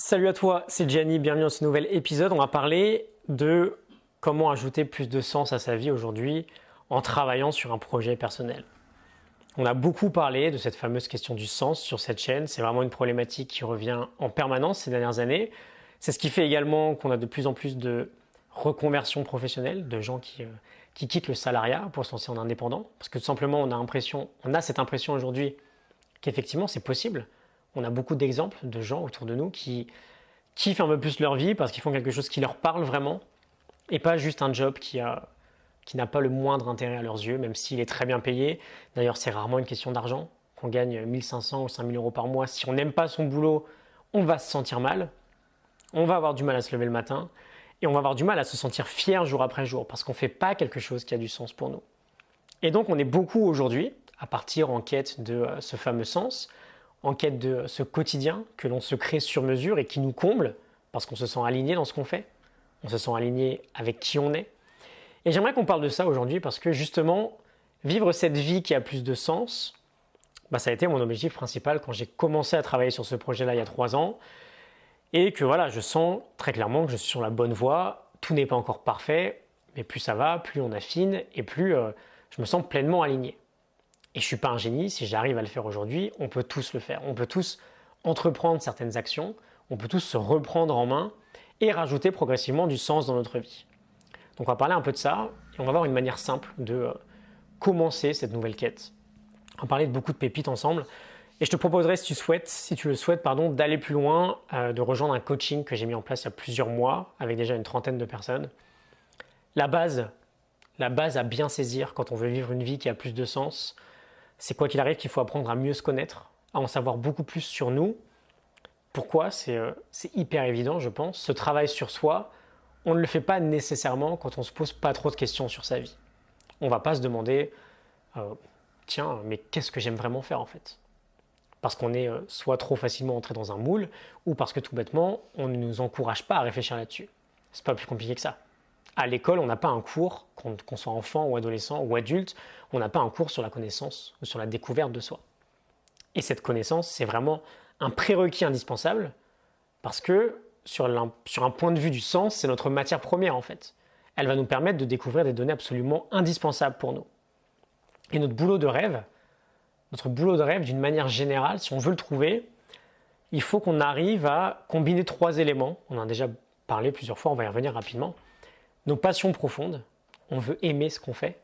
Salut à toi, c'est Gianni, bienvenue dans ce nouvel épisode. On va parler de comment ajouter plus de sens à sa vie aujourd'hui en travaillant sur un projet personnel. On a beaucoup parlé de cette fameuse question du sens sur cette chaîne. C'est vraiment une problématique qui revient en permanence ces dernières années. C'est ce qui fait également qu'on a de plus en plus de reconversions professionnelles, de gens qui quittent le salariat pour se lancer en indépendant. Parce que tout simplement, on a cette impression aujourd'hui qu'effectivement c'est possible. On a beaucoup d'exemples de gens autour de nous qui kiffent un peu plus leur vie parce qu'ils font quelque chose qui leur parle vraiment et pas juste un job qui n'a pas le moindre intérêt à leurs yeux, même s'il est très bien payé. D'ailleurs, c'est rarement une question d'argent. Qu'on gagne 1500 ou 5000 euros par mois, si on n'aime pas son boulot, on va se sentir mal. On va avoir du mal à se lever le matin et on va avoir du mal à se sentir fier jour après jour parce qu'on ne fait pas quelque chose qui a du sens pour nous. Et donc, on est beaucoup aujourd'hui à partir en quête de ce fameux sens, en quête de ce quotidien que l'on se crée sur mesure et qui nous comble parce qu'on se sent aligné dans ce qu'on fait, on se sent aligné avec qui on est. Et j'aimerais qu'on parle de ça aujourd'hui parce que justement, vivre cette vie qui a plus de sens, ça a été mon objectif principal quand j'ai commencé à travailler sur ce projet-là il y a 3 ans et que voilà, je sens très clairement que je suis sur la bonne voie, tout n'est pas encore parfait, mais plus ça va, plus on affine et plus je me sens pleinement aligné. Et je ne suis pas un génie, si j'arrive à le faire aujourd'hui, on peut tous le faire. On peut tous entreprendre certaines actions, on peut tous se reprendre en main et rajouter progressivement du sens dans notre vie. Donc on va parler un peu de ça et on va voir une manière simple de commencer cette nouvelle quête. On va parler de beaucoup de pépites ensemble et je te proposerai si tu le souhaites, d'aller plus loin, de rejoindre un coaching que j'ai mis en place il y a plusieurs mois avec déjà une trentaine de personnes. La base à bien saisir quand on veut vivre une vie qui a plus de sens, c'est quoi qu'il arrive qu'il faut apprendre à mieux se connaître, à en savoir beaucoup plus sur nous. Pourquoi ? C'est hyper évident, je pense. Ce travail sur soi, on ne le fait pas nécessairement quand on ne se pose pas trop de questions sur sa vie. On ne va pas se demander tiens, mais qu'est-ce que j'aime vraiment faire en fait ? Parce qu'on est soit trop facilement entré dans un moule, ou parce que tout bêtement, on ne nous encourage pas à réfléchir là-dessus. C'est pas plus compliqué que ça. À l'école, on n'a pas un cours, qu'on soit enfant ou adolescent ou adulte, on n'a pas un cours sur la connaissance ou sur la découverte de soi. Et cette connaissance, c'est vraiment un prérequis indispensable parce que sur un point de vue du sens, c'est notre matière première en fait. Elle va nous permettre de découvrir des données absolument indispensables pour nous. Et notre boulot de rêve d'une manière générale, si on veut le trouver, il faut qu'on arrive à combiner 3 éléments. On en a déjà parlé plusieurs fois, on va y revenir rapidement. Nos passions profondes, on veut aimer ce qu'on fait.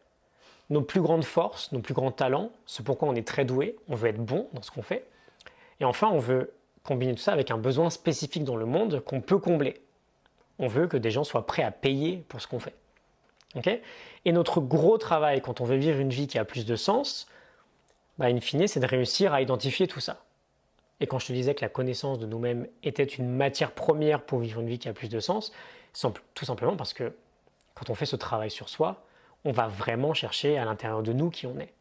Nos plus grandes forces, nos plus grands talents, ce pourquoi on est très doué, on veut être bon dans ce qu'on fait. Et enfin, on veut combiner tout ça avec un besoin spécifique dans le monde qu'on peut combler. On veut que des gens soient prêts à payer pour ce qu'on fait. Okay ? Et notre gros travail quand on veut vivre une vie qui a plus de sens, in fine, c'est de réussir à identifier tout ça. Et quand je te disais que la connaissance de nous-mêmes était une matière première pour vivre une vie qui a plus de sens, tout simplement parce que quand on fait ce travail sur soi, on va vraiment chercher à l'intérieur de nous qui on est.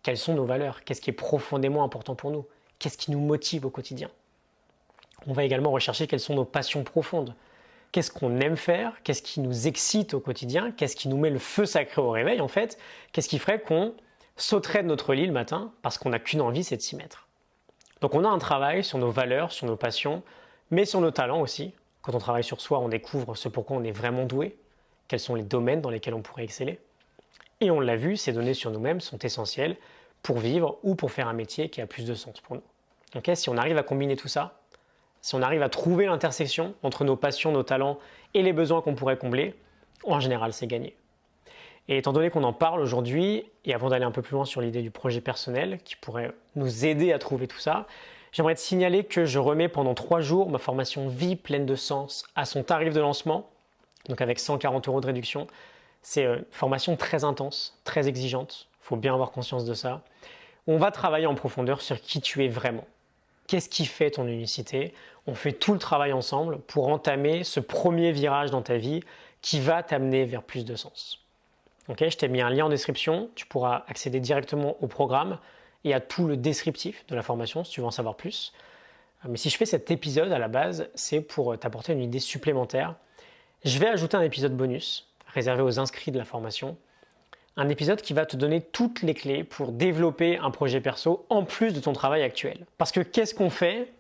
Quelles sont nos valeurs ? Qu'est-ce qui est profondément important pour nous ? Qu'est-ce qui nous motive au quotidien ? On va également rechercher quelles sont nos passions profondes. Qu'est-ce qu'on aime faire ? Qu'est-ce qui nous excite au quotidien ? Qu'est-ce qui nous met le feu sacré au réveil en fait ? Qu'est-ce qui ferait qu'on sauterait de notre lit le matin parce qu'on n'a qu'une envie, c'est de s'y mettre. Donc on a un travail sur nos valeurs, sur nos passions, mais sur nos talents aussi. Quand on travaille sur soi, on découvre ce pourquoi on est vraiment doué, quels sont les domaines dans lesquels on pourrait exceller. Et on l'a vu, ces données sur nous-mêmes sont essentielles pour vivre ou pour faire un métier qui a plus de sens pour nous. Okay ? Si on arrive à combiner tout ça, si on arrive à trouver l'intersection entre nos passions, nos talents et les besoins qu'on pourrait combler, en général, c'est gagné. Et étant donné qu'on en parle aujourd'hui, et avant d'aller un peu plus loin sur l'idée du projet personnel qui pourrait nous aider à trouver tout ça, j'aimerais te signaler que je remets pendant 3 jours ma formation Vie pleine de sens à son tarif de lancement, donc avec 140 € de réduction. C'est une formation très intense, très exigeante, il faut bien avoir conscience de ça. On va travailler en profondeur sur qui tu es vraiment. Qu'est-ce qui fait ton unicité ? On fait tout le travail ensemble pour entamer ce premier virage dans ta vie qui va t'amener vers plus de sens. Okay, je t'ai mis un lien en description, tu pourras accéder directement au programme et à tout le descriptif de la formation si tu veux en savoir plus. Mais si je fais cet épisode à la base, c'est pour t'apporter une idée supplémentaire. Je vais ajouter un épisode bonus réservé aux inscrits de la formation. Un épisode qui va te donner toutes les clés pour développer un projet perso en plus de ton travail actuel. Parce que qu'est-ce qu'on fait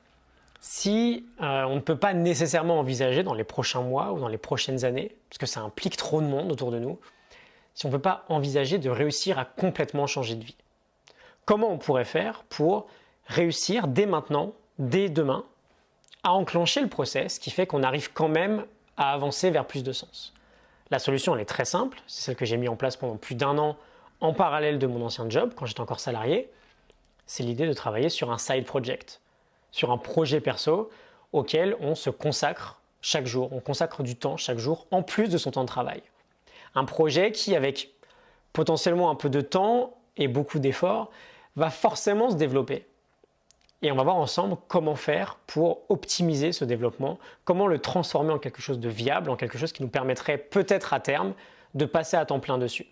Si on ne peut pas nécessairement envisager dans les prochains mois ou dans les prochaines années, parce que ça implique trop de monde autour de nous, si on ne peut pas envisager de réussir à complètement changer de vie, comment on pourrait faire pour réussir dès maintenant, dès demain, à enclencher le process qui fait qu'on arrive quand même à avancer vers plus de sens? La solution, elle est très simple, c'est celle que j'ai mis en place pendant plus d'1 an en parallèle de mon ancien job, quand j'étais encore salarié. C'est l'idée de travailler sur un side project, sur un projet perso auquel on se consacre chaque jour, on consacre du temps chaque jour en plus de son temps de travail. Un projet qui, avec potentiellement un peu de temps et beaucoup d'efforts, va forcément se développer. Et on va voir ensemble comment faire pour optimiser ce développement, comment le transformer en quelque chose de viable, en quelque chose qui nous permettrait peut-être à terme de passer à temps plein dessus.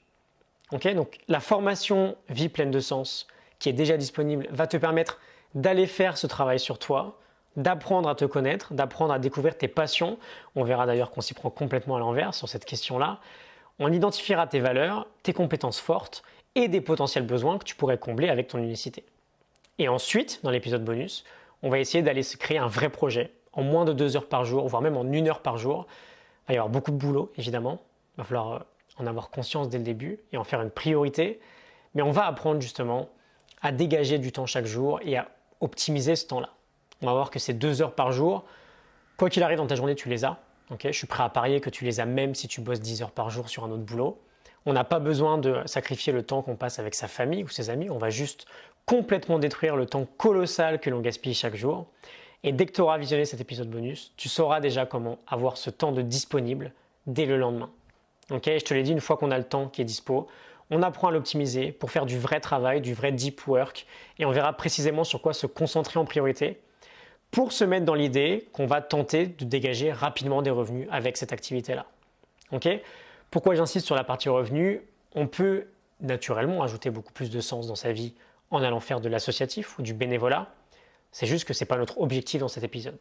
Okay, donc la formation Vie pleine de sens qui est déjà disponible va te permettre d'aller faire ce travail sur toi, d'apprendre à te connaître, d'apprendre à découvrir tes passions. On verra d'ailleurs qu'on s'y prend complètement à l'envers sur cette question-là. On identifiera tes valeurs, tes compétences fortes et des potentiels besoins que tu pourrais combler avec ton unicité. Et ensuite, dans l'épisode bonus, on va essayer d'aller se créer un vrai projet en moins de 2 heures par jour, voire même en 1 heure par jour. Il va y avoir beaucoup de boulot, évidemment. Il va falloir en avoir conscience dès le début et en faire une priorité. Mais on va apprendre justement à dégager du temps chaque jour et à optimiser ce temps-là. On va voir que ces 2 heures par jour, quoi qu'il arrive dans ta journée, tu les as. Okay, je suis prêt à parier que tu les as même si tu bosses 10 heures par jour sur un autre boulot. On n'a pas besoin de sacrifier le temps qu'on passe avec sa famille ou ses amis. On va juste complètement détruire le temps colossal que l'on gaspille chaque jour. Et dès que tu auras visionné cet épisode bonus, tu sauras déjà comment avoir ce temps de disponible dès le lendemain. Okay, je te l'ai dit, une fois qu'on a le temps qui est dispo, on apprend à l'optimiser pour faire du vrai travail, du vrai deep work. Et on verra précisément sur quoi se concentrer en priorité pour se mettre dans l'idée qu'on va tenter de dégager rapidement des revenus avec cette activité-là. Okay, pourquoi j'insiste sur la partie revenus? On peut naturellement ajouter beaucoup plus de sens dans sa vie en allant faire de l'associatif ou du bénévolat. C'est juste que ce n'est pas notre objectif dans cet épisode.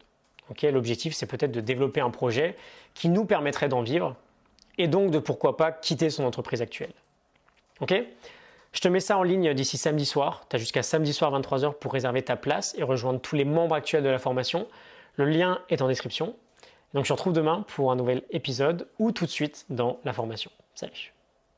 Okay, l'objectif, c'est peut-être de développer un projet qui nous permettrait d'en vivre et donc de pourquoi pas quitter son entreprise actuelle. Okay, je te mets ça en ligne d'ici samedi soir. Tu as jusqu'à samedi soir 23h pour réserver ta place et rejoindre tous les membres actuels de la formation. Le lien est en description. Donc je te retrouve demain pour un nouvel épisode ou tout de suite dans la formation. Salut!